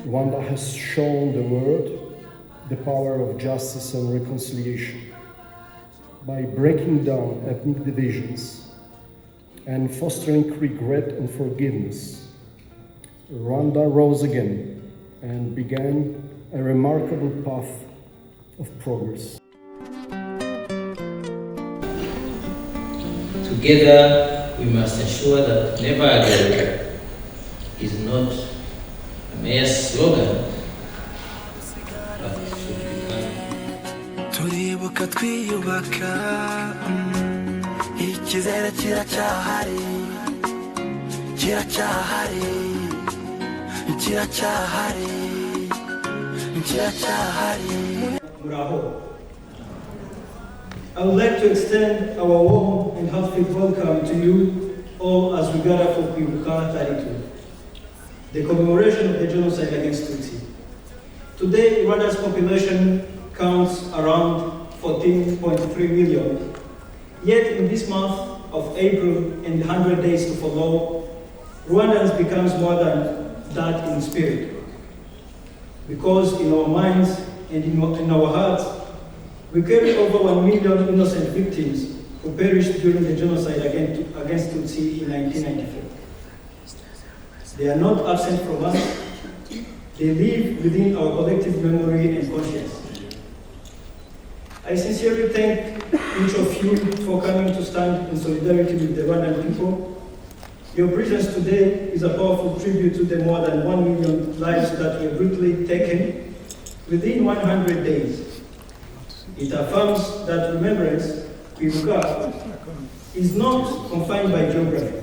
Rwanda has shown the world the power of justice and reconciliation by breaking down ethnic divisions and fostering regret and forgiveness. Rwanda rose again and began a remarkable path of progress. Together, we must ensure that never again is not a mere slogan, but should become. Turibuka twiyubaka, icyizere kiracyahari, kiracyahari, kiracyahari, kiracyahari. Bravo. I would like to extend our warm and heartfelt welcome to you all as we gather for KWIBUKA32, the commemoration of the genocide against Tutsi. Today, Rwanda's population counts around 14.3 million. Yet in this month of April and 100 days to follow, Rwandans becomes more than that in spirit. Because in our minds and in our hearts, we carry over 1 million innocent victims who perished during the genocide against Tutsi in 1993. They are not absent from us. They live within our collective memory and conscience. I sincerely thank each of you for coming to stand in solidarity with the Rwandan people. Your presence today is a powerful tribute to the more than 1 million lives that were brutally taken within 100 days. It affirms that remembrance, KWIBUKA, is not confined by geography.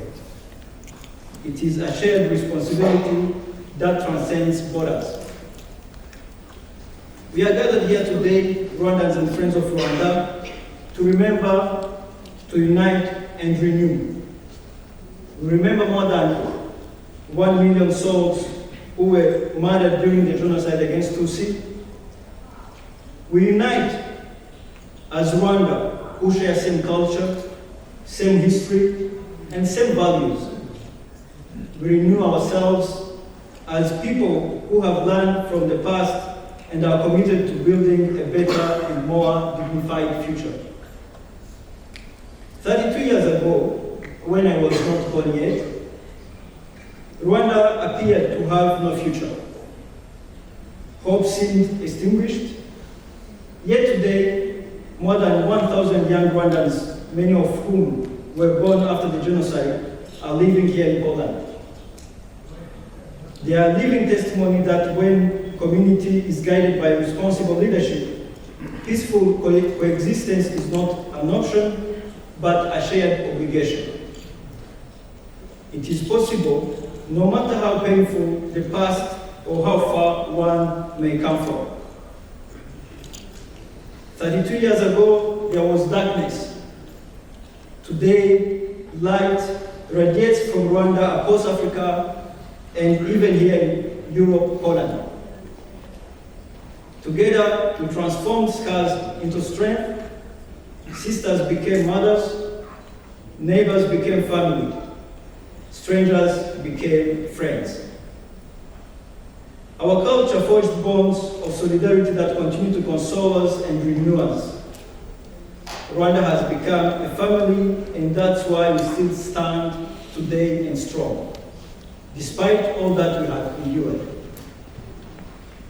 It is a shared responsibility that transcends borders. We are gathered here today, Rwandans and friends of Rwanda, to remember, to unite and renew. We remember more than 1 million souls who were murdered during the genocide against Tutsi. We unite as Rwanda, who share same culture, same history, and same values. We renew ourselves as people who have learned from the past and are committed to building a better and more dignified future. 32 years ago, when I was not born yet, Rwanda appeared to have no future. Hope seemed extinguished. Yet today, more than 1,000 young Rwandans, many of whom were born after the genocide, are living here in Poland. They are living testimony that when community is guided by responsible leadership, peaceful coexistence is not an option, but a shared obligation. It is possible, no matter how painful the past or how far one may come from. 32 years ago, there was darkness. Today, light radiates from Rwanda across Africa and even here in Europe, Poland. Together, we transformed scars into strength. Sisters became mothers, neighbors became family, strangers became friends. Our culture forged bonds of solidarity that continue to console us and renew us. Rwanda has become a family, and that's why we still stand today and strong, despite all that we have endured.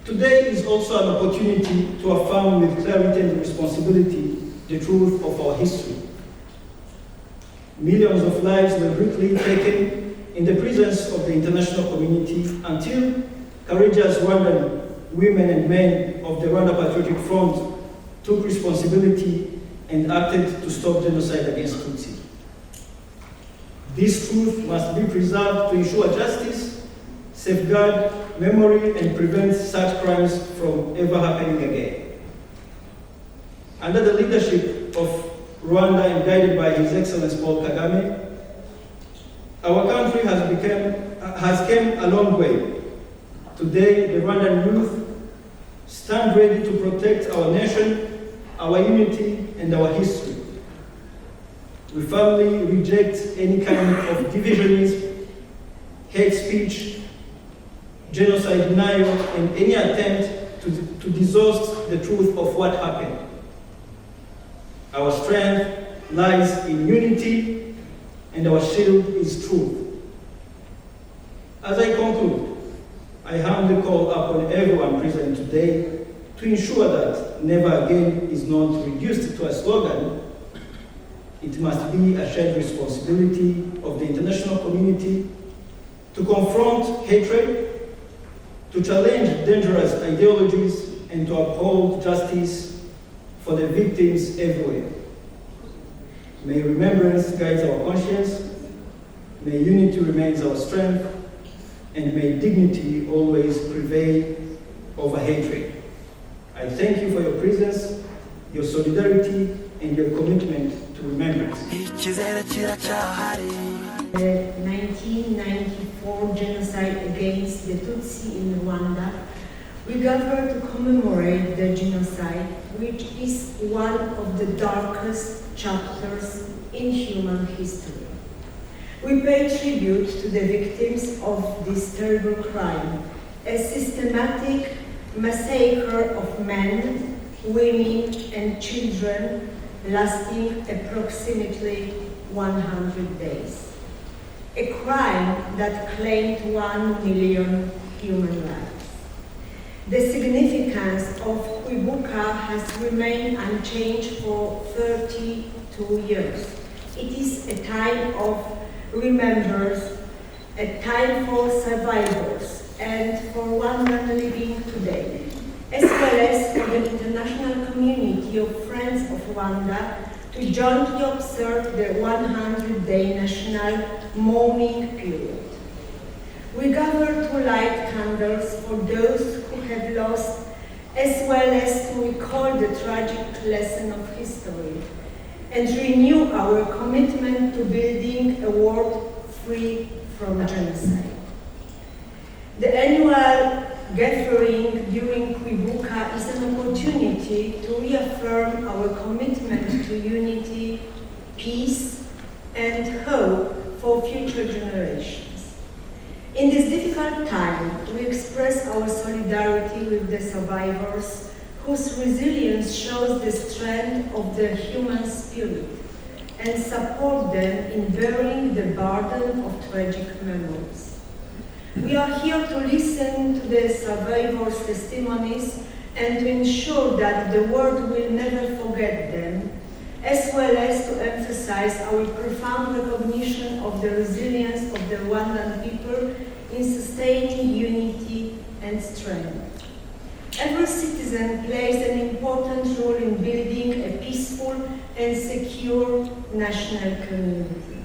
Today is also an opportunity to affirm with clarity and responsibility the truth of our history. Millions of lives were brutally taken in the presence of the international community until courageous Rwandan women and men of the Rwanda Patriotic Front took responsibility and acted to stop genocide against Tutsi. This truth must be preserved to ensure justice, safeguard memory, and prevent such crimes from ever happening again. Under the leadership of Rwanda and guided by His Excellency Paul Kagame, our country has come a long way. Today, the Rwandan youth stand ready to protect our nation, our unity, and our history. We firmly reject any kind of divisionism hate speech, genocide denial, and any attempt to distort the truth of what happened. Our strength lies in unity, and our shield is truth. As I conclude, I humbly call upon everyone present today to ensure that never again is not reduced to a slogan. It must be a shared responsibility of the international community to confront hatred, to challenge dangerous ideologies, and to uphold justice for the victims everywhere. May remembrance guide our conscience, may unity remain our strength, and may dignity always prevail over hatred. I thank you for your presence, your solidarity, and your commitment to remembrance. The 1994 genocide against the Tutsi in Rwanda, we gather to commemorate the genocide, which is one of the darkest chapters in human history. We pay tribute to the victims of this terrible crime, a systematic massacre of men, women, and children lasting approximately 100 days. A crime that claimed 1 million human lives. The significance of KWIBUKA has remained unchanged for 32 years. It is a time of remembrance, a time for survivors, and for Rwandan living today, as well as for the international community of Friends of Rwanda to jointly observe the 100-day national mourning period. We gather to light candles for those who have lost, as well as to recall the tragic lesson of history, and renew our commitment to building a world free from genocide. The annual gathering during KWIBUKA is an opportunity to reaffirm our commitment to unity, peace, and hope for future generations. In this difficult time, we express our solidarity with the survivors whose resilience shows the strength of the human spirit and support them in bearing the burden of tragic memories. We are here to listen to the survivors' testimonies and to ensure that the world will never forget them, as well as to emphasize our profound recognition of the resilience of the Rwandan people in sustaining unity and strength. Every citizen plays an important role in building a peaceful and secure national community.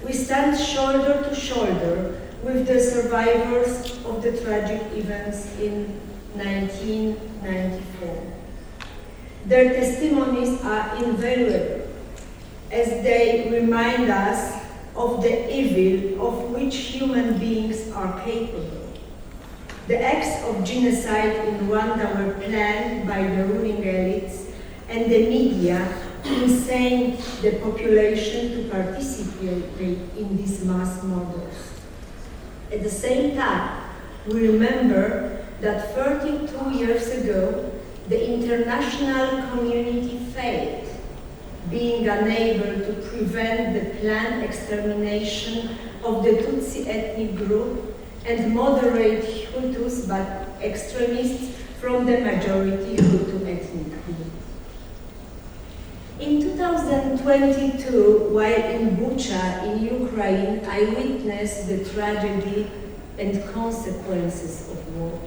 We stand shoulder to shoulder with the survivors of the tragic events in 1994. Their testimonies are invaluable as they remind us of the evil of which human beings are capable. The acts of genocide in Rwanda were planned by the ruling elites and the media to insane the population to participate in these mass murders. At the same time, we remember that 32 years ago, the international community failed, being unable to prevent the planned extermination of the Tutsi ethnic group and moderate Hutus but extremists from the majority Hutu ethnic group. In 2022, while in Bucha in Ukraine, I witnessed the tragedy and consequences of war.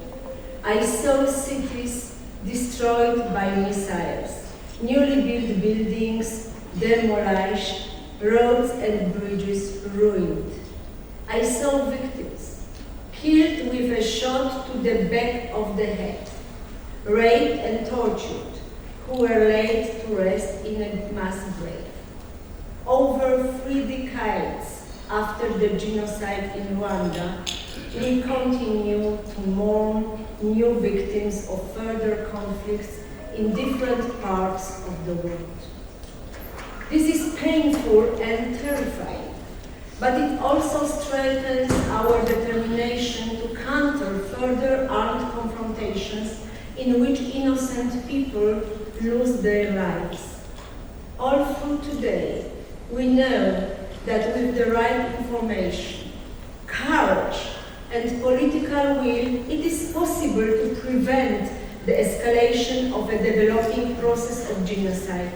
I saw cities destroyed by missiles, newly built buildings demolished, roads and bridges ruined. I saw victims killed with a shot to the back of the head, raped and tortured, who were laid to rest in a mass grave. Over 3 decades after the genocide in Rwanda, we continue to mourn new victims of further conflicts in different parts of the world. This is painful and terrifying, but it also also strengthens our determination to counter further armed confrontations in which innocent people lose their lives. All through today, we know that with the right information, courage, and political will, it is possible to prevent the escalation of a developing process of genocide.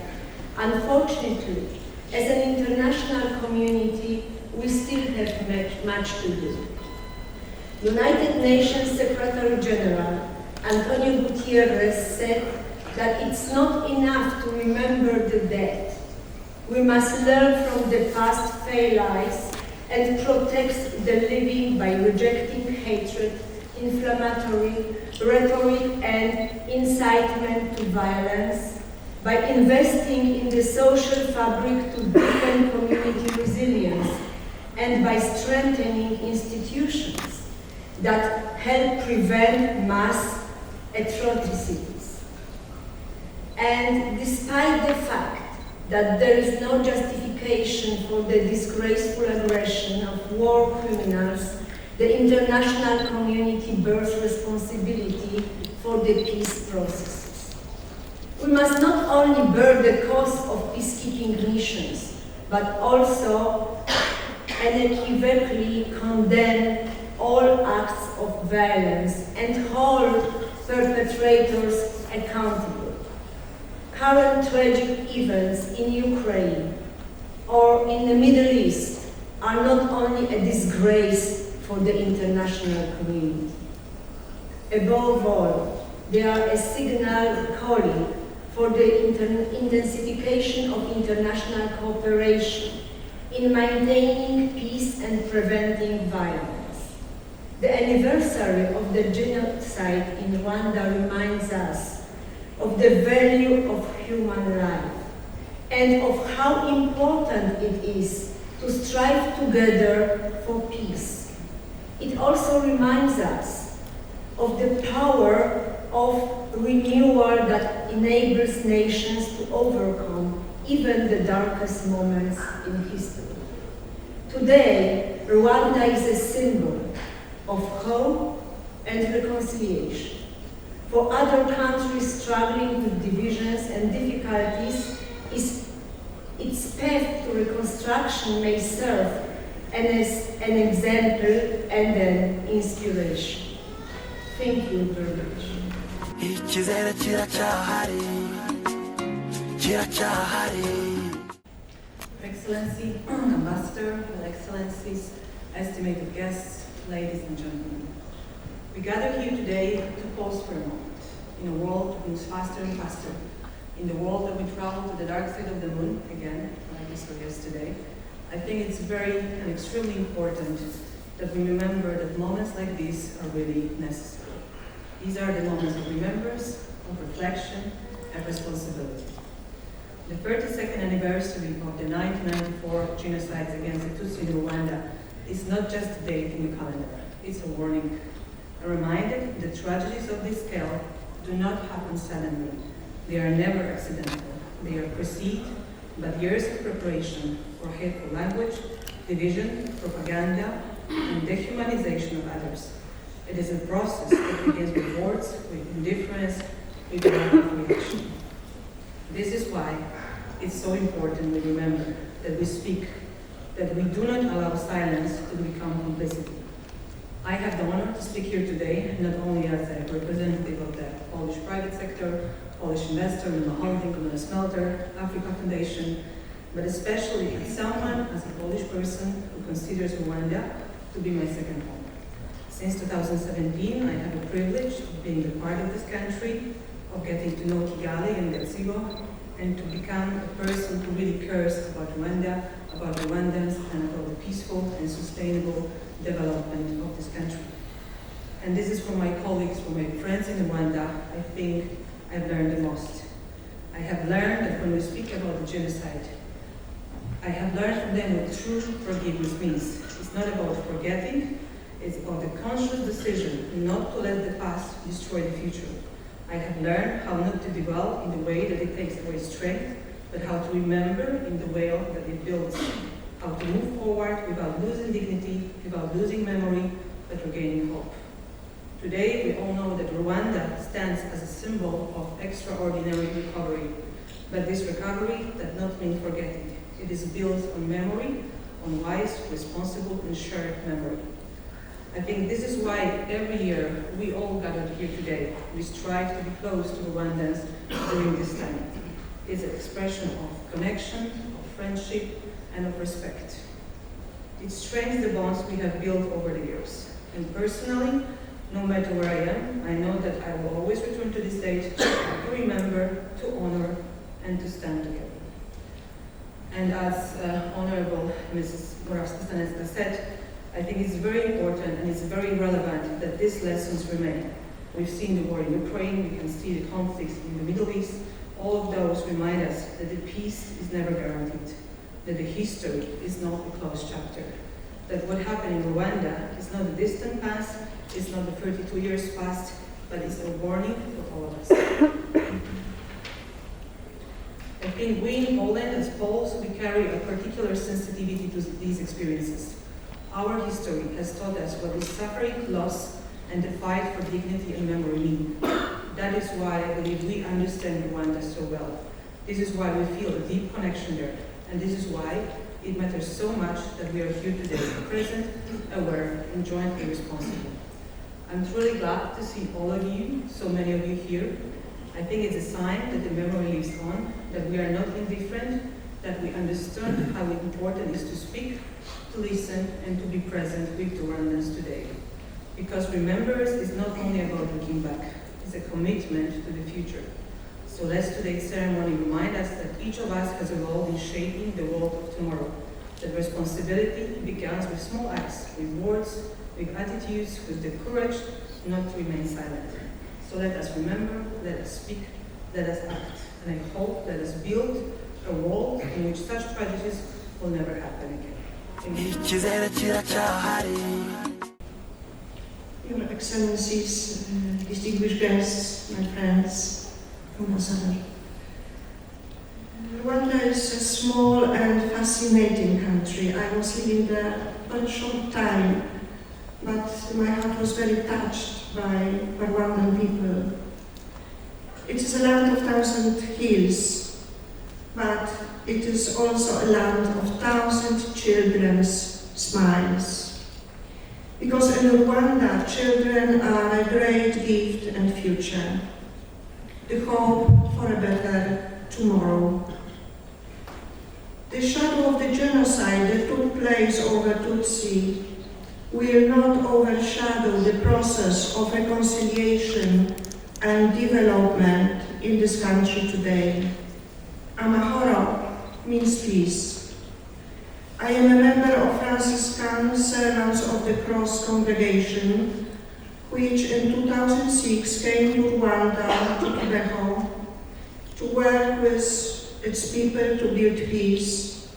Unfortunately, as an international community, we still have much to do. United Nations Secretary General Antonio Guterres said that it's not enough to remember the dead. We must learn from the past failures and protect the living by rejecting hatred, inflammatory rhetoric, and incitement to violence, by investing in the social fabric to deepen community resilience, and by strengthening institutions that help prevent mass atrocities. And despite the fact that there is no justification for the disgraceful aggression of war criminals, the international community bears responsibility for the peace processes. We must not only bear the cost of peacekeeping missions, but also unequivocally condemn all acts of violence and hold perpetrators accountable. Current tragic events in Ukraine or in the Middle East are not only a disgrace for the international community. Above all, they are a signal calling for the intensification of international cooperation in maintaining peace and preventing violence. The anniversary of the genocide in Rwanda reminds us of the value of human life and of how important it is to strive together for peace. It also reminds us of the power of renewal that enables nations to overcome even the darkest moments in history. Today, Rwanda is a symbol of hope and reconciliation. For other countries struggling with divisions and difficulties, its path to reconstruction may serve as an example and an inspiration. Thank you very much. Icyizere kiracyahari, kiracyahari. Excellency, Ambassador, Excellencies, estimated guests, ladies and gentlemen. We gather here today to pause for a moment. In a world that moves faster and faster, in the world that we travel to the dark side of the moon, again, like we saw yesterday, I think it's very and extremely important that we remember that moments like these are really necessary. These are the moments of remembrance, of reflection, and responsibility. The 32nd anniversary of the 1994 genocides against the Tutsi in Rwanda is not just a date in the calendar, it's a warning. A reminder that tragedies of this scale do not happen suddenly. They are never accidental. They are preceded by years of preparation for hateful language, division, propaganda, and dehumanization of others. It is a process that begins with words, with indifference, with lack of reaction. This is why it's so important we remember that we speak, that we do not allow silence to become complicity. I have the honor to speak here today, not only as a representative of the Polish private sector, Polish investor, Luma Holding Ltd, Smelter, Africa Foundation, but especially as someone, as a Polish person who considers Rwanda to be my second home. Since 2017, I have the privilege of being a part of this country, of getting to know Kigali and Gatsibo, and to become a person who really cares about Rwanda, about Rwandans, and about the peaceful and sustainable development of this country. And this is from my colleagues, from my friends in Rwanda, I think I've learned the most. I have learned that when we speak about the genocide, I have learned from them what true forgiveness means. It's not about forgetting, it's about the conscious decision not to let the past destroy the future. I have learned how not to dwell in the way that it takes away strength, but how to remember in the way that it builds. how to move forward without losing dignity, without losing memory, but regaining hope. Today, we all know that Rwanda stands as a symbol of extraordinary recovery, but this recovery does not mean forgetting. It is built on memory, on wise, responsible, and shared memory. I think this is why every year we all gathered here today. We strive to be close to Rwandans during this time. It's an expression of connection, of friendship, and of respect. It strengthens the bonds we have built over the years. And personally, no matter where I am, I know that I will always return to this date to remember, to honor, and to stand together. And as Honorable Mrs. Morawska said, I think it's very important and it's very relevant that these lessons remain. We've seen the war in Ukraine, we can see the conflicts in the Middle East. All of those remind us that the peace is never guaranteed, that the history is not a closed chapter, that what happened in Rwanda is not a distant past, it's not the 32 years past, but it's a warning for all of us. I think we in Poland, as Poles, we carry a particular sensitivity to these experiences. Our history has taught us what is suffering, loss, and the fight for dignity and memory mean. That is why I believe we understand Rwanda so well. This is why we feel a deep connection there. And this is why it matters so much that we are here today, present, aware, and jointly responsible. I'm truly glad to see all of you, so many of you here. I think it's a sign that the memory lives on, that we are not indifferent, that we understand how important it is to speak, to listen, and to be present with the Rwandans today. Because remembrance is not only about looking back, it's a commitment to the future. So let's today's ceremony remind us that each of us has a role in shaping the world of tomorrow. That responsibility begins with small acts, with words, with attitudes, with the courage not to remain silent. So let us remember, let us speak, let us act. And I hope let us build a world in which such tragedies will never happen again. Your Excellencies, distinguished guests, my friends, Ambassador. Rwanda is a small and fascinating country. I was living there for a short time, but my heart was very touched by Rwandan people. It is a land of 1,000 hills, but it is also a land of 1,000 children's smiles. Because in Rwanda, children are a great gift and future, the hope for a better tomorrow. The shadow of the genocide that took place over Tutsi will not overshadow the process of reconciliation and development in this country today. Amahoro means peace. I am a member of Franciscan Servants of the Cross congregation, which in 2006 came to Rwanda, to Kibeho, to work with its people to build peace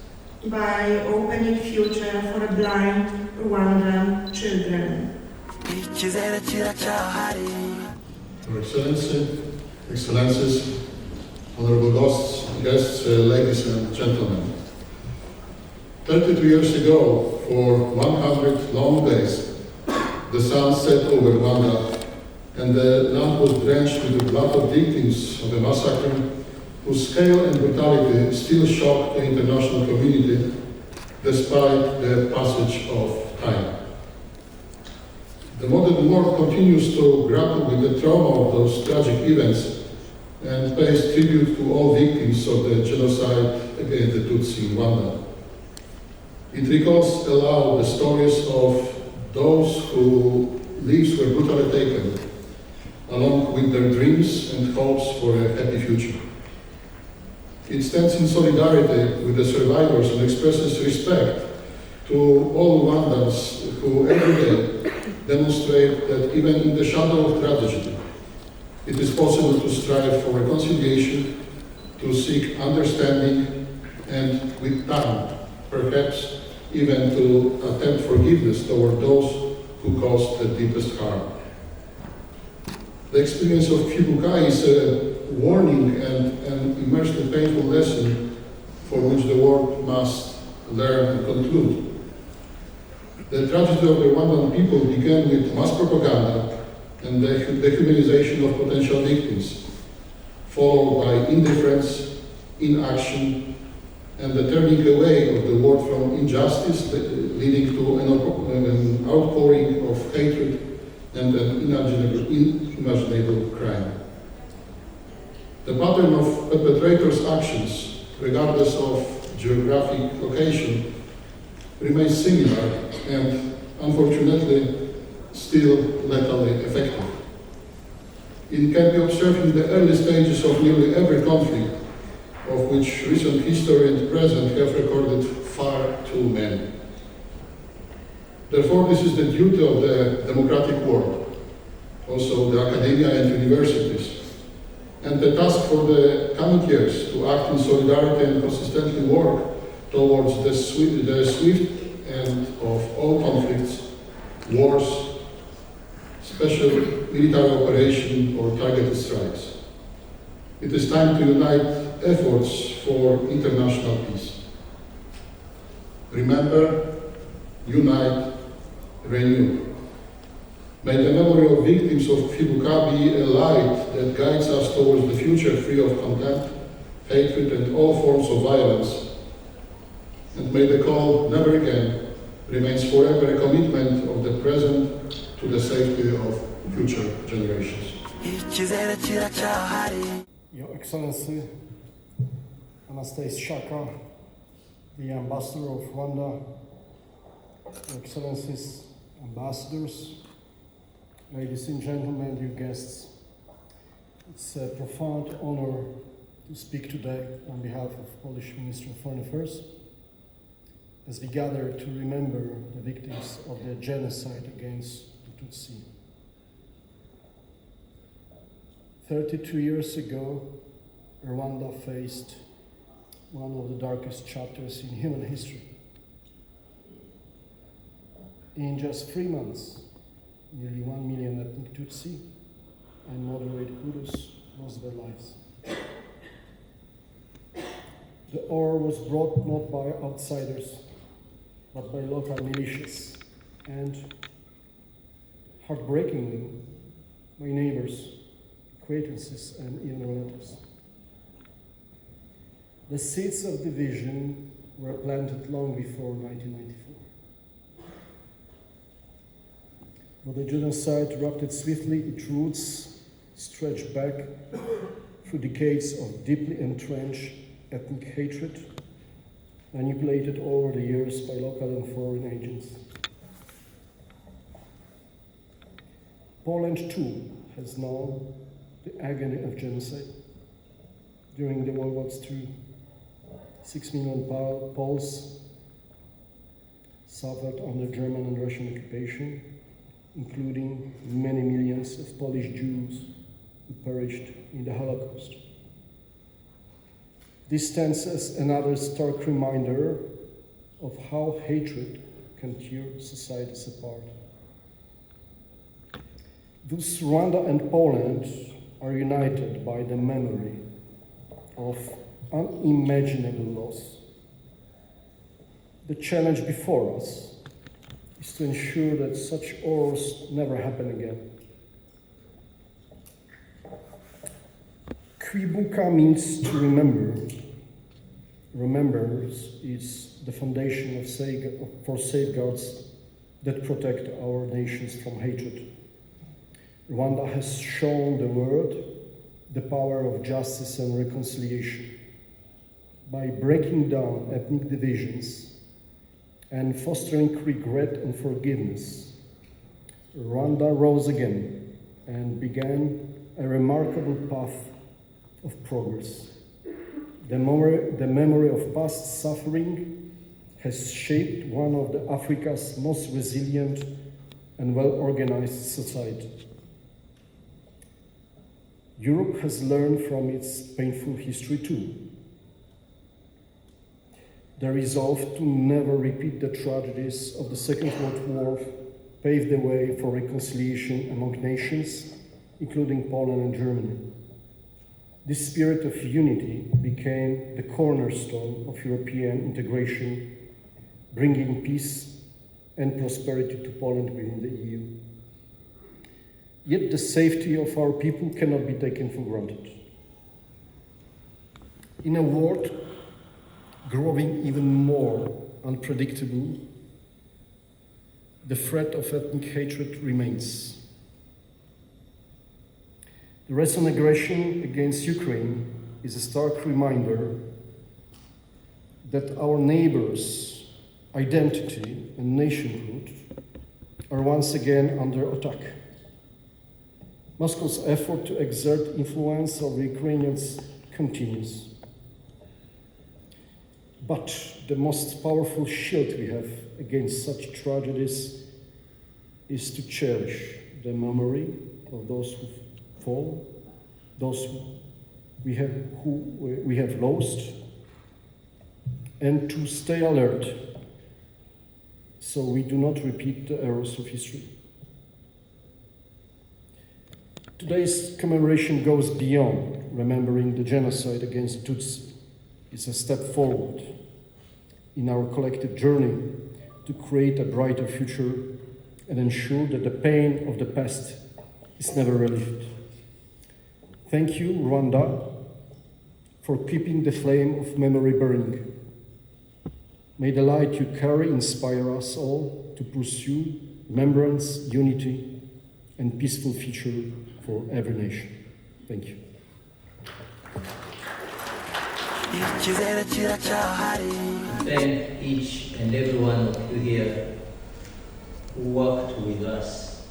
by opening future for blind Rwandan children. Your Excellencies, honorable guests, ladies and gentlemen. 32 years ago, for 100 long days, the sun set over Rwanda, and the land was drenched with the blood of victims of a massacre whose scale and brutality still shock the international community despite the passage of time. The modern world continues to grapple with the trauma of those tragic events and pays tribute to all victims of the genocide against the Tutsi in Rwanda. It recalls aloud the stories of those whose lives were brutally taken, along with their dreams and hopes for a happy future. It stands in solidarity with the survivors and expresses respect to all Rwandans who every day demonstrate that even in the shadow of tragedy, it is possible to strive for reconciliation, to seek understanding, and with time, perhaps even to attempt forgiveness toward those who caused the deepest harm. The experience of KWIBUKA is a warning and an immensely painful lesson for which the world must learn and conclude. The tragedy of the Rwandan people began with mass propaganda and the dehumanization of potential victims, followed by indifference, inaction, and the turning away of the world from injustice, leading to an outpouring of hatred and an unimaginable crime. The pattern of perpetrators' actions, regardless of geographic location, remains similar and, unfortunately, still lethally effective. It can be observed in the early stages of nearly every conflict, of which recent history and present have recorded far too many. Therefore, this is the duty of the democratic world, also the academia and universities, and the task for the coming years to act in solidarity and consistently work towards the swift end of all conflicts, wars, special military operation or targeted strikes. It is time to unite efforts for international peace. Remember, unite, renew. May the memory of victims of KWIBUKA be a light that guides us towards the future free of contempt, hatred, and all forms of violence. And may the call, never again, remains forever a commitment of the present to the safety of future generations. Your Excellency, Anastasia Shaka, the Ambassador of Rwanda, Your Excellencies, Ambassadors, ladies and gentlemen, dear guests, it's a profound honor to speak today on behalf of Polish Minister of Foreign Affairs as we gather to remember the victims of the genocide against the Tutsi. 32 years ago, Rwanda faced one of the darkest chapters in human history. In just 3 months, nearly 1 million ethnic Tutsi and moderate Hutus lost their lives. The horror was brought not by outsiders, but by local militias and, heartbreakingly, by neighbors, acquaintances, and even relatives. The seeds of division were planted long before 1994. But the genocide erupted swiftly, its roots stretched back through decades of deeply entrenched ethnic hatred, manipulated over the years by local and foreign agents. Poland too has known the agony of genocide. During the World War II, 6 million Poles suffered under German and Russian occupation, including many millions of Polish Jews who perished in the Holocaust. This stands as another stark reminder of how hatred can tear societies apart. Thus, Rwanda and Poland are united by the memory of unimaginable loss. The challenge before us is to ensure that such horrors never happen again. KWIBUKA means to remember. Remembrance is the foundation for safeguards that protect our nations from hatred. Rwanda has shown the world the power of justice and reconciliation. By breaking down ethnic divisions and fostering regret and forgiveness, Rwanda rose again and began a remarkable path of progress. The memory of past suffering has shaped one of Africa's most resilient and well-organized societies. Europe has learned from its painful history too. The resolve to never repeat the tragedies of the Second World War paved the way for reconciliation among nations, including Poland and Germany. This spirit of unity became the cornerstone of European integration bringing peace and prosperity to Poland within the EU. Yet the safety of our people cannot be taken for granted. In a world growing even more unpredictable, the threat of ethnic hatred remains. The Russian aggression against Ukraine is a stark reminder that our neighbors' identity and nationhood are once again under attack. Moscow's effort to exert influence over Ukrainians continues. But the most powerful shield we have against such tragedies is to cherish the memory of those who fall, those we have lost, and to stay alert so we do not repeat the errors of history. Today's commemoration goes beyond remembering the genocide against the Tutsi. It's a step forward in our collective journey to create a brighter future and ensure that the pain of the past is never relived. Thank you, Rwanda, for keeping the flame of memory burning. May the light you carry inspire us all to pursue remembrance, unity, and peaceful future for every nation. Thank you. Thank each and every one of you here who worked with us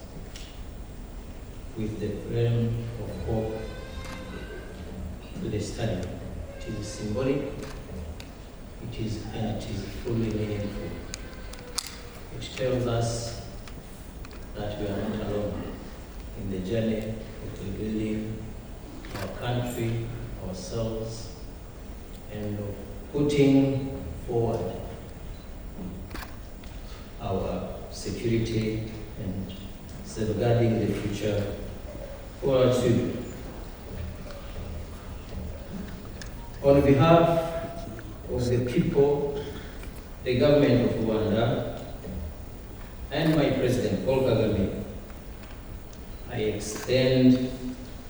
with the flame of hope to the study. It is symbolic, it is fully meaningful. It tells us that we are not alone in the journey of rebuilding our country, ourselves, and of putting forward our security and safeguarding the future for our children. On behalf of the people, the government of Rwanda, and my President, Paul Kagame, I extend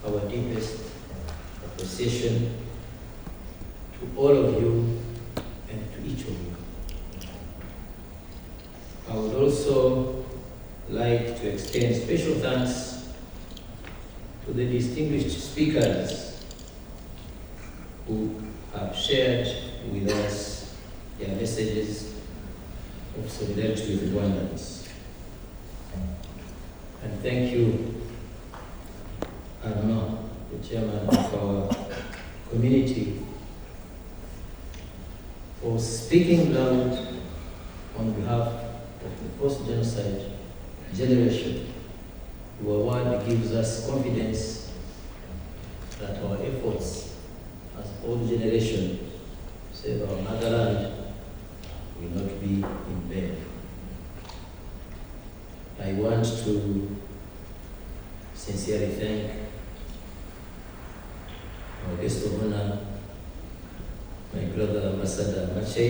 our deepest appreciation to all of you and to each of you. I would also like to extend special thanks to the distinguished speakers who have shared with us their messages of solidarity with Rwandans. And thank you, Armand, the chairman of our community, for speaking loud on behalf of the post-genocide generation. Your word gives us confidence that our efforts as old generation to save our motherland will not be in vain. I want to sincerely thank our guest of honor, my brother Ambassador Mache,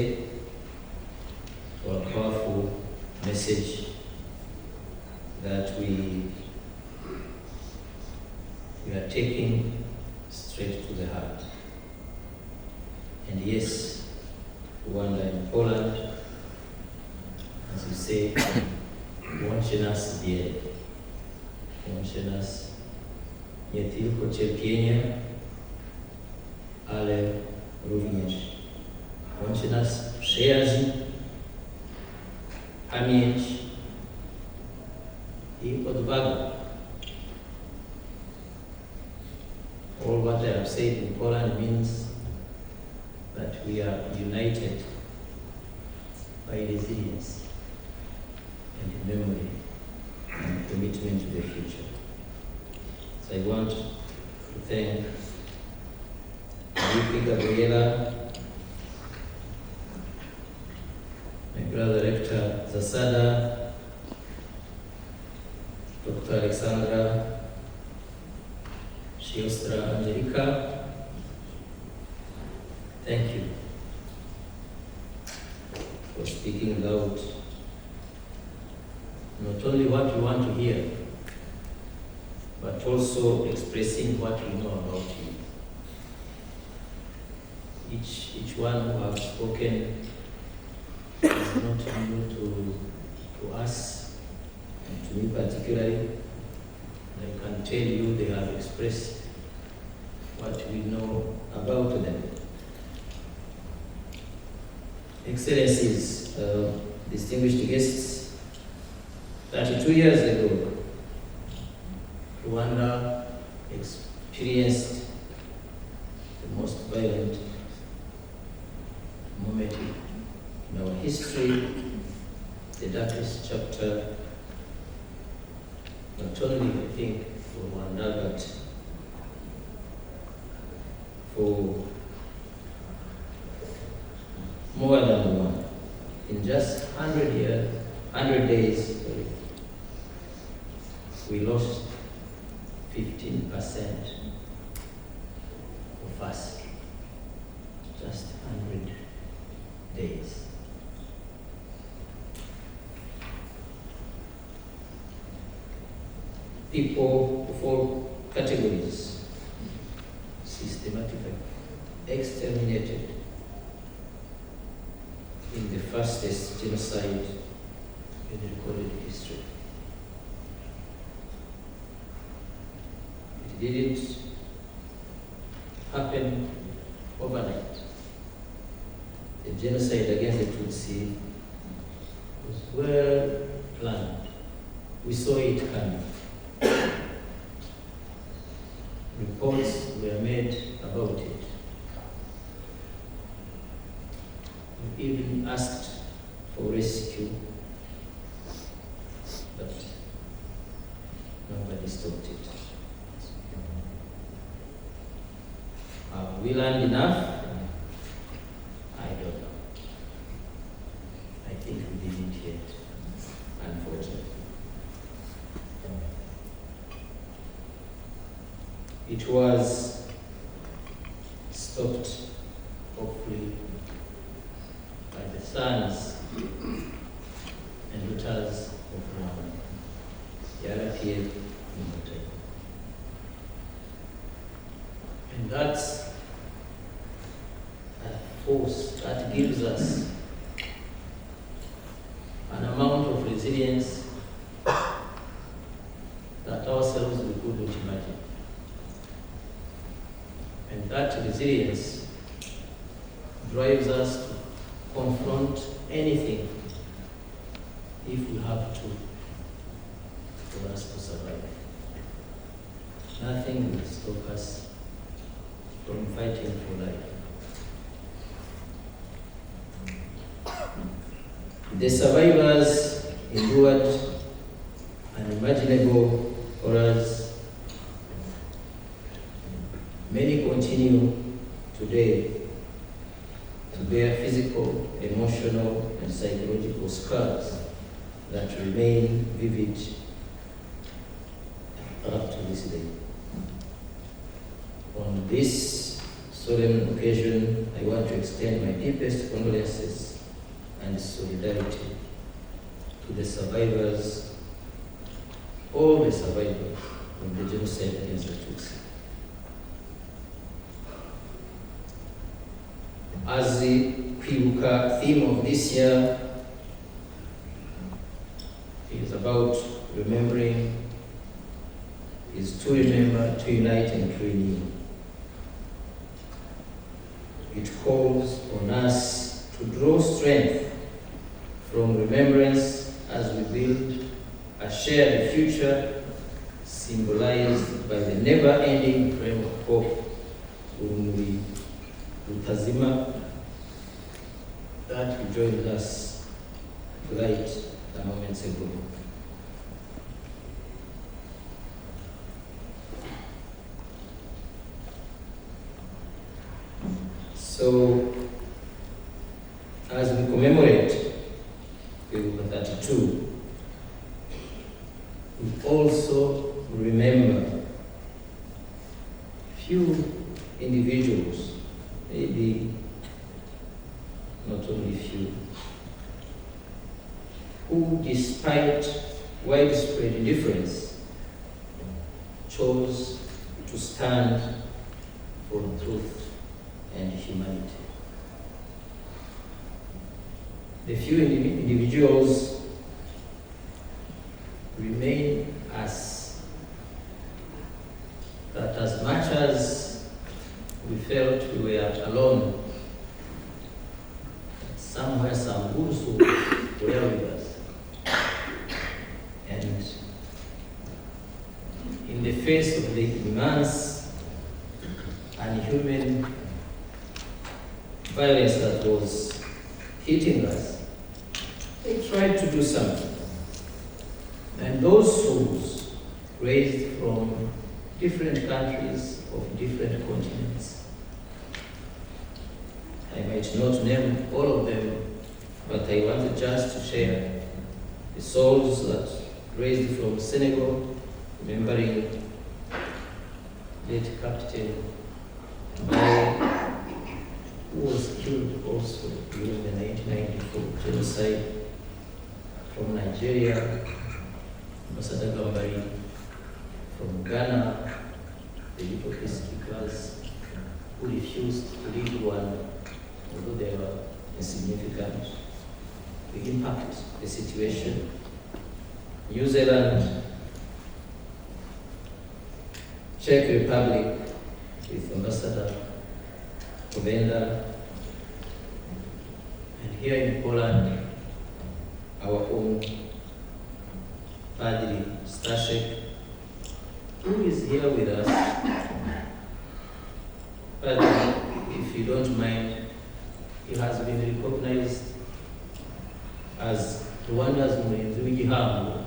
for a powerful message that we are taking straight to the heart. And yes, Rwanda and Poland, as you say, łączy nas wiele. Łączy nas nie tylko cierpienie, ale również łączy nas przyjaźń, pamięć i odwaga. All what I have said in Poland means that we are united by resilience and memory and commitment to the future. So I want to thank Gabriela, my brother Rector Zasada, Dr. Aleksandra, Sister Angelica. Thank you for speaking. speaking loud, not only what we want to hear, but also expressing what we know about you. Each one who has spoken is not new to us, and to me particularly. I can tell you they have expressed what we know about them. Excellencies, distinguished guests, 32 years ago, Rwanda experienced the most violent moment in our history, the darkest chapter, not only, I think, for Rwanda, but for more than one. In just 100 days, we lost 15% of us. Just 100 days. People of all categories systematically exterminated in the fastest genocide in recorded history. It didn't happen overnight. The genocide against the Tutsi was well planned. We saw it coming. Reports were made about it. We even asked for rescue, but nobody stopped it. Have we learned enough? I don't know. I think we didn't yet, unfortunately. It was stopped, hopefully, by the sons and daughters of Rwanda, the RCA-Poland. And that's a force that gives us an amount of resilience that ourselves we couldn't imagine. And that resilience drives us to confront anything if we have to for us to survive. Nothing will stop us from fighting for life. The survivors endured unimaginable horrors. Many continue today to bear physical, emotional, and psychological scars that remain vivid up to this day. On this solemn occasion, I want to extend my deepest condolences and solidarity to the survivors, all the survivors of the genocide against the Tutsi. As the KWIBUKA theme of this year is about remembering, is to remember, to unite, and to renew. It calls on us to draw strength from remembrance as we build a shared future symbolized by the never-ending flame of hope Utazima that you joined us to light a moments ago. So, as we commemorate KWIBUKA32, we also remember few individuals, maybe not only few, who, despite widespread indifference, chose to stand for truth and humanity. The few individuals remain us, that as much as we felt we were alone, somewhere some good souls were with us. And in the face of the immense inhuman violence that was hitting us, they tried to do something. And those souls raised from different countries of different continents. I might not name all of them, but I wanted just to share the souls that raised from Senegal, remembering late Captain Mbaye, who was killed also during the 1994 genocide, from Nigeria, Ambassador Gambari, from Ghana, the little peacekeepers who refused to leave Rwanda, although they were insignificant, to impact the situation. New Zealand, Czech Republic with Ambassador Rwanda, and here in Poland, our own Padre Staszek, who is here with us. Padre, if you don't mind, he has been recognized as Rwanda's Murinzi w'Igihango.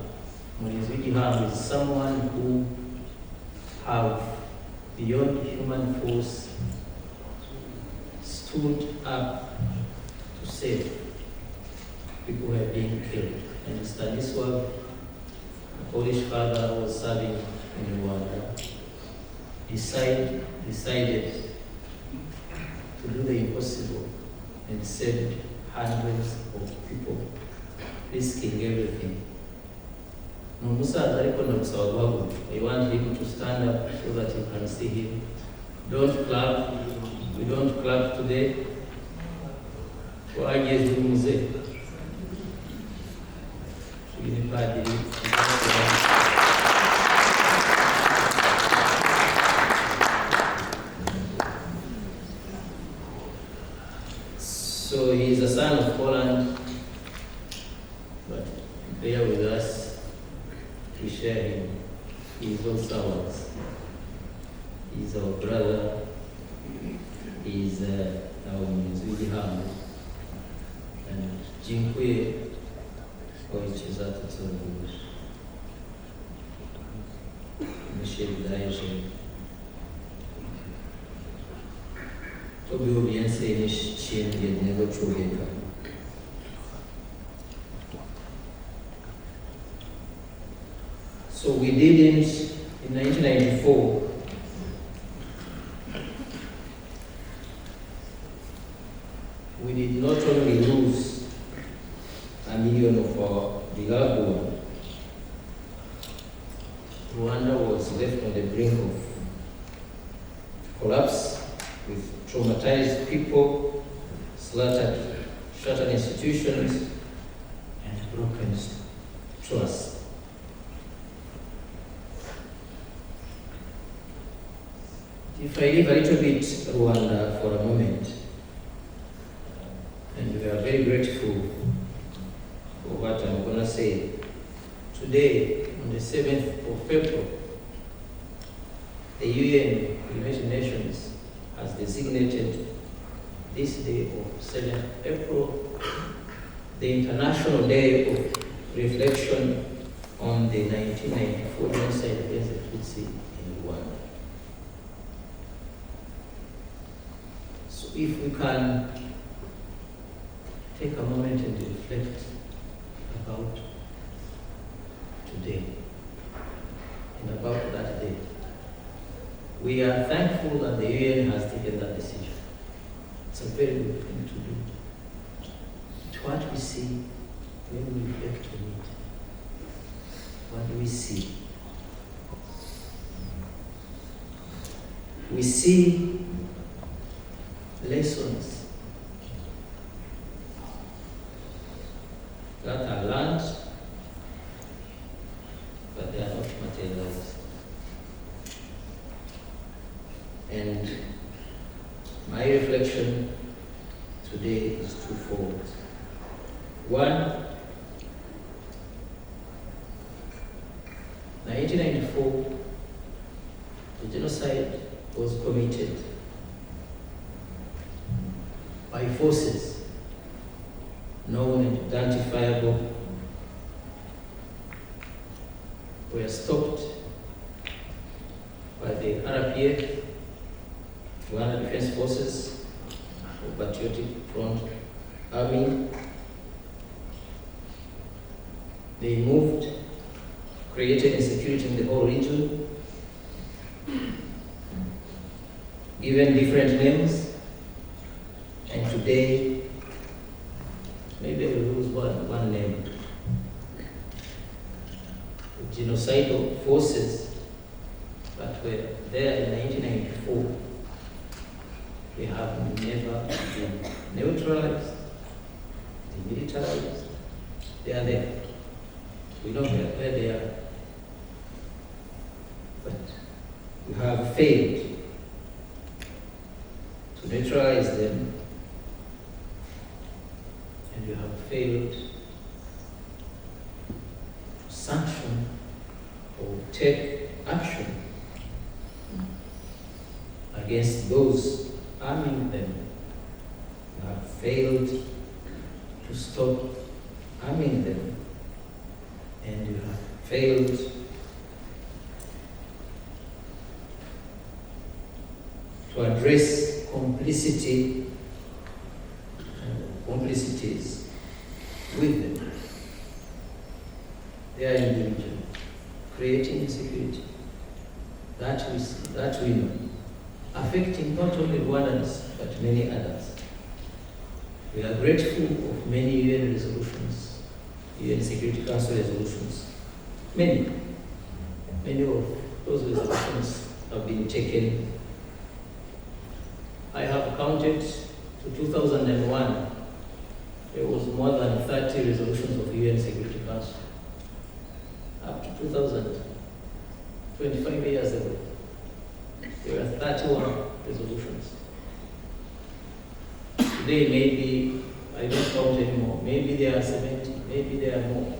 Murinzi w'Igihango is someone who have, beyond human force, stood up to save people who have been killed. And Stanisław, a Polish father who was serving in Rwanda, decided to do the impossible and saved hundreds of people, risking everything. I want him to stand up so that you can see him. Don't clap. We don't clap today. So he is a son of Poland, but bear with us, we share him. He is also ours. He is our brother. He is our Mzwigihamu. And dziękuję Ojcze za to, co robisz. Mi się wydaje, że to było więcej niż cień jednego człowieka. So we didn't, in 1994, we did not only lose 1 million of our beloved ones. Rwanda was left on the brink of collapse, with traumatized people, shattered institutions, and broken trust. If I leave a little bit Rwanda for a moment, and we are very grateful for what I'm going to say. Today, on the 7th of April, the UN, United Nations, has designated this day of 7th April the International Day of Reflection on the 1994 Genocide Against the Tutsi in Rwanda. So if we can take a moment and reflect about today and about that day. We are thankful that the UN has taken that decision. It's a very good thing to do. It's what we see when we reflect on what do we see? We see lessons that are learned, but they are not materialized. And my reflection today is twofold. One, 1994, the genocide was committed by forces known and identifiable, were stopped by the RPF, Rwanda Defense Forces, or Patriotic Front Army. They moved, created insecurity in the whole region, given different names, and today, maybe we lose one name. The genocidal forces that were there in 1994, they have never been neutralized, demilitarized. They are there. We know where they are. But we have failed to neutralize them, and we have failed to sanction or take action against those arming them. We have failed to stop arming them, and we have failed to address complicity and complicities with them. They are in the region, creating insecurity. That we see, that we know, affecting not only Rwandans, but many others. We are grateful of many UN resolutions, UN Security Council resolutions. Many of those resolutions have been taken. I have counted to 2001, there was more than 30 resolutions of UN Security Council. Up to 2000, 25 years ago, there were 31 resolutions. Today, maybe, I don't count anymore, maybe there are 70, maybe there are more.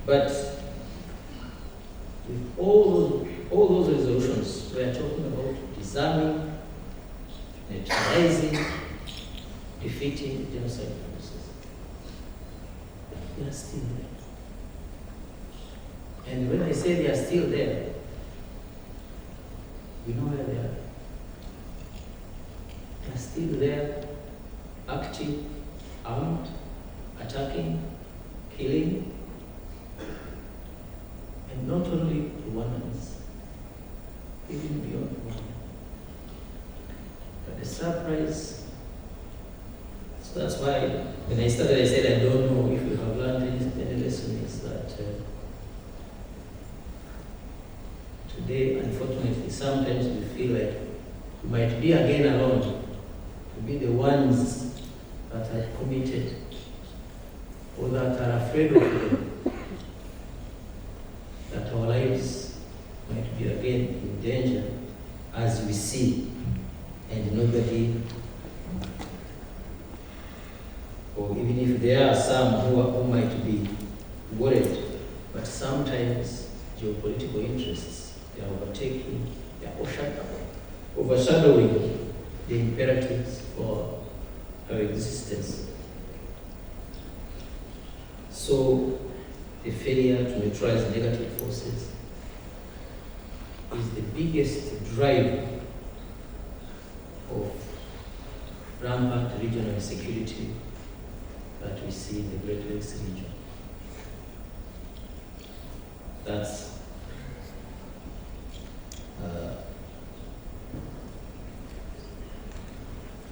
But with all those resolutions, we are talking about disarming, neutralizing, defeating genocide forces. They are still there. And when I say they are still there, we know where they are. They are still there, active, armed, attacking, killing, and not only Rwandans, even beyond Rwanda. But the surprise, so that's why when I started, I said I don't know if we have learned any lesson, is that today, unfortunately, sometimes we feel like we might be again alone, to be the ones that are committed or that are afraid of them, that our lives might be again in danger as we see, and nobody, or even if there are some who might be worried, but sometimes geopolitical interests, they are overtaking, they are overshadowing the imperatives for our existence. So the failure to neutralize negative forces is the biggest driver of rampant regional insecurity that we see in the Great Lakes region. That's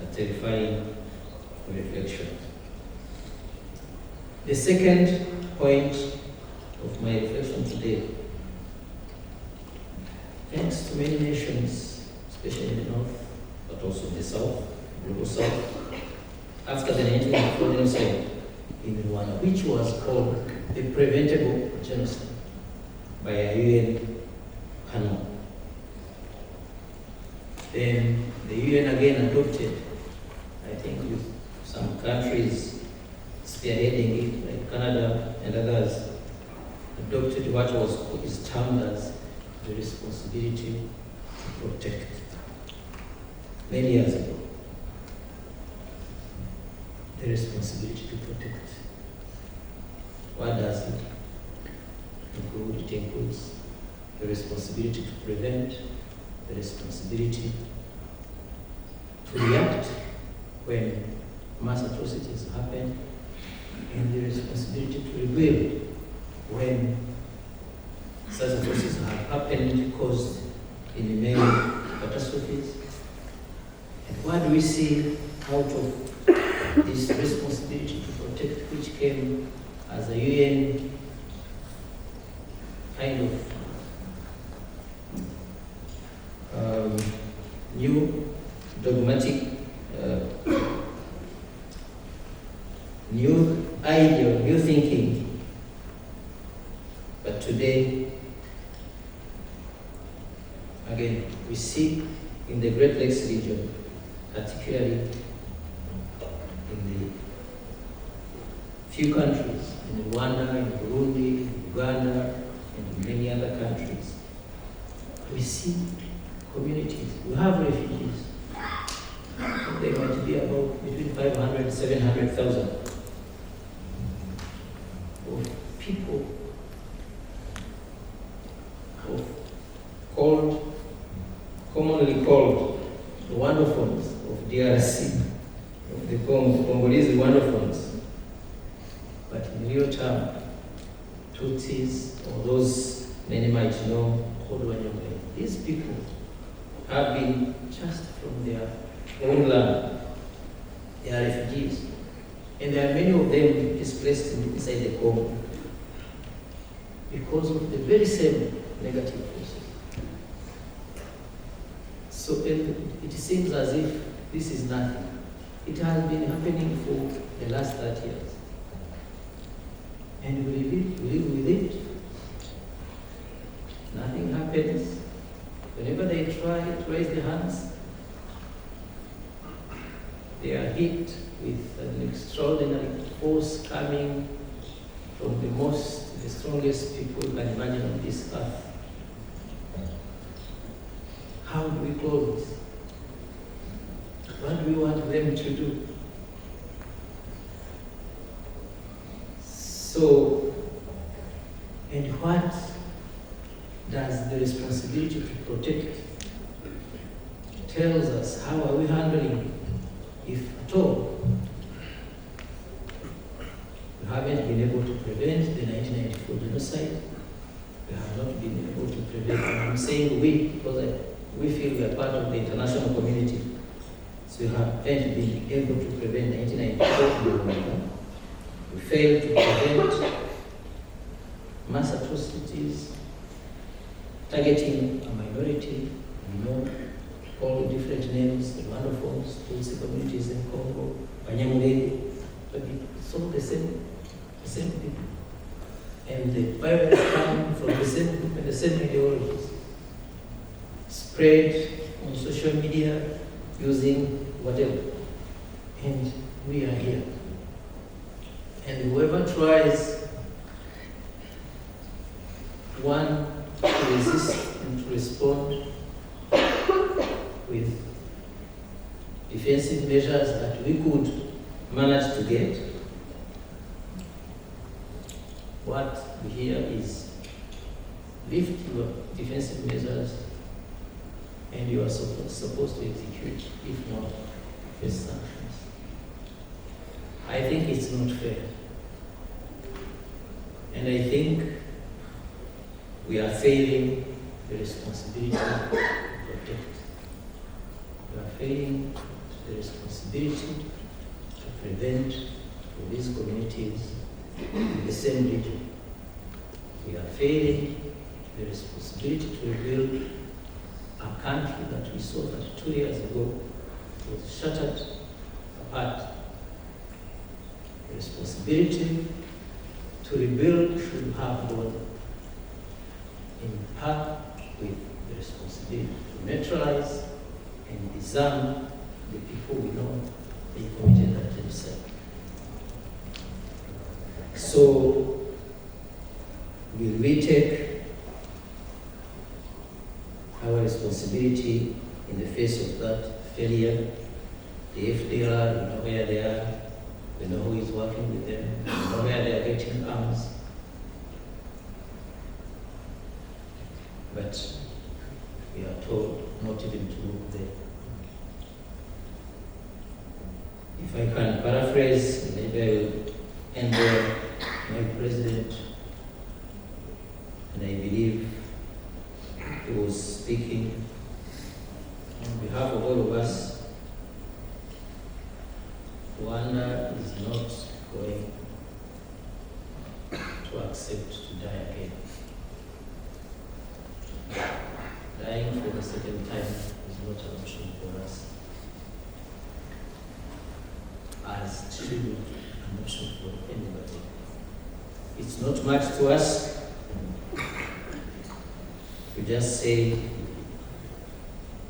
a terrifying reflection. The second point of my reflection today. Thanks to many nations, especially in the north, but also the south, global south, after the 1994 genocide in Rwanda, which was called the preventable genocide by a UN panel. Then the UN again adopted, I think with some countries spearheading it, like Canada and others, adopted what is termed as the responsibility to protect. Many years ago, the responsibility to protect. What does it include? It includes the responsibility to prevent, the responsibility to react when mass atrocities happen, and the responsibility to rebuild when such atrocities have happened, caused in many catastrophes. And what do we see out of this responsibility to protect, which came as a UN kind of new dogmatic, new idea, new thinking. But today, again, we see in the Great Lakes region, particularly in the few countries, in Rwanda, in Burundi, in Uganda, and in many other countries, we see communities. We have refugees. They might be about between 500 and 700,000 of people commonly called the Rwandophones of DRC, of the Congolese Rwandophones. But in real term, Tutsis, or those many might know, these people have been just from their own land. They are refugees. And there are many of them displaced inside the Congo because of the very same negative forces. So it seems as if this is nothing. It has been happening for the last 30 years. And we live with it. Nothing happens. Whenever they try to raise their hands, they are hit with an extraordinary force coming from the strongest people you can imagine on this earth. How do we close this? What do we want them to do? So, and what does the responsibility to protect tells us? How are we handling it, if at all? We haven't been able to prevent the 1994 genocide. We have not been able to prevent, and I'm saying we, because we feel we are part of the international community. So we haven't been able to prevent 1994. We failed to prevent mass atrocities targeting a minority, all the different names, the Rwandophones, Tutsi communities in Congo, Banyamulenge, but it's all the same people. And the violence comes from the same group and the same ideologies. Spread on social media using whatever. And we are here. And whoever tries, one, to resist and to respond with defensive measures that we could manage to get, what we hear is lift your defensive measures and you are supposed to execute, if not, face sanctions. I think it's not fair. And I think we are failing the responsibility to protect. We are failing the responsibility to prevent for these communities in the same region. we are failing the responsibility to rebuild a country that we saw that 2 years ago was shattered apart. The responsibility to rebuild should have gone in part with the responsibility to neutralize and disarm the people we know they committed that genocide. So, will we take our responsibility in the face of that failure? The FDR, we know where they are, we know who is working with them, we know where they are getting arms. But we are told not even to look there. If I can paraphrase, maybe I will end there, my president, and I believe he was speaking on behalf of all of us. Rwanda is not going to accept to die again. Dying for the second time is not an option for us, as it should be an option for anybody. It's not much to us. We just say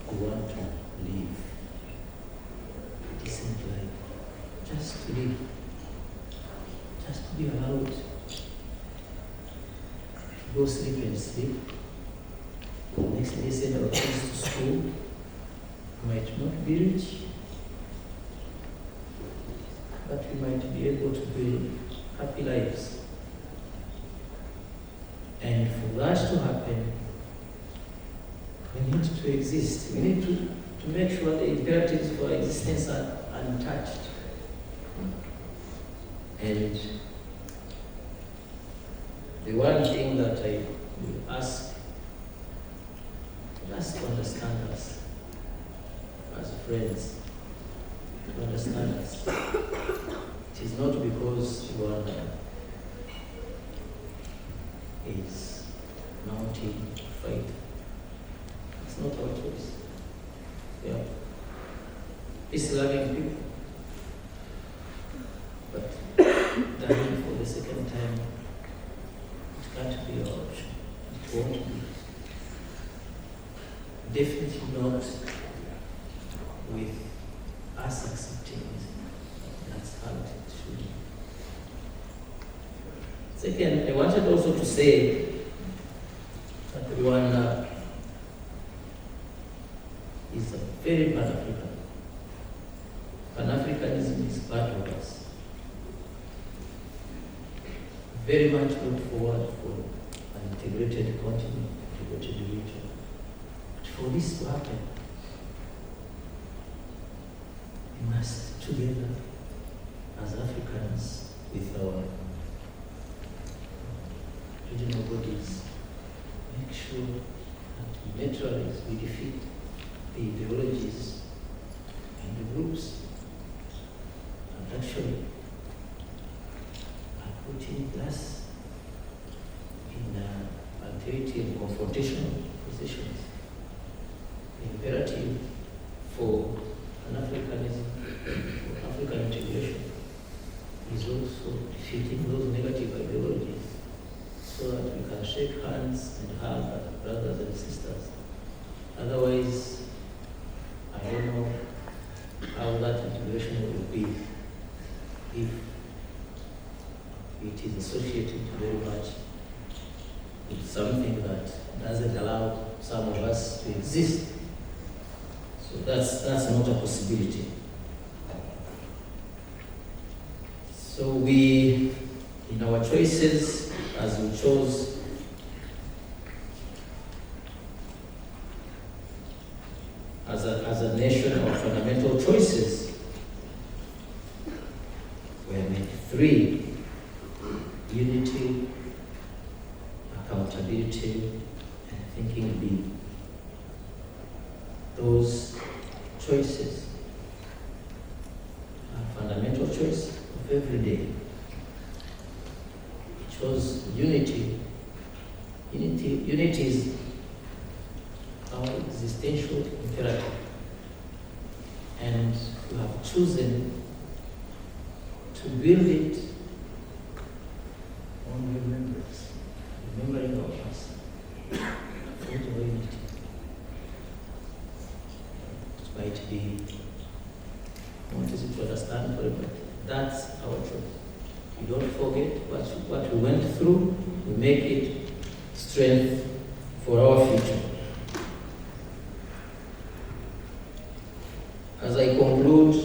we want to live a decent life, just to live, just to be allowed to go sleep and sleep. Next day send our kids to school, might not be rich, but we might be able to build happy lives. And for that to happen, we need to exist. We need to make sure the imperatives for existence are untouched. And the one thing that I will ask us to understand us as friends, to understand us. It is not because Rwanda is mounting fight. It's not our choice. Yeah. Peace-loving people. But dying for the second time, it can't be our option. It won't be. Definitely not with us accepting it. That's how it should be. Second, I wanted also to say that Rwanda is a very Pan-African. Pan-Africanism is part of us. Very much look forward for an integrated continent, integrated region. But for this to happen, we must together as Africans with our regional bodies make sure that we neutralize, we defeat the ideologies and the groups that actually are putting us in alternative and confrontational positions. The imperative for Pan-Africanism, for African integration, is also defeating those negative ideologies so that we can shake hands and hug our brothers and sisters. Otherwise, I don't know how that integration will be if it is associated very much with something that doesn't allow some of us to exist. So that's not a possibility. So we, in our choices, as we chose as a nation, our fundamental choices were made three: unity, accountability, and thinking big. Those choices are fundamental choice of every day. We chose unity Unity is our existential imperative, and we have chosen to build it on remembrance, remembering our past, fruit of unity. It might be not easy to understand for everybody. That's our truth. We don't forget what we went through. We make it strength for our future. As I conclude,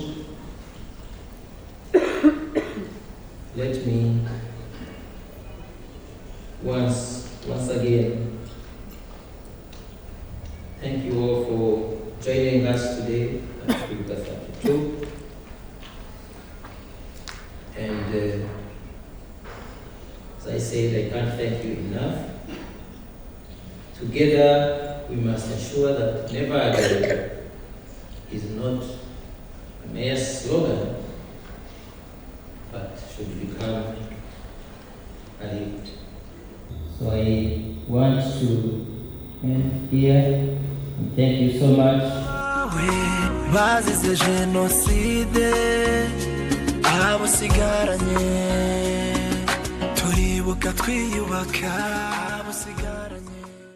let me once again thank you all for joining us today at KWIBUKA32. And as I said, I can't thank you enough. Together, we must ensure that never again is not a mere slogan, but should become a lived. So I want to end here. And thank you so much. bazize Genocide abasigaranye turibuka twiyubaka.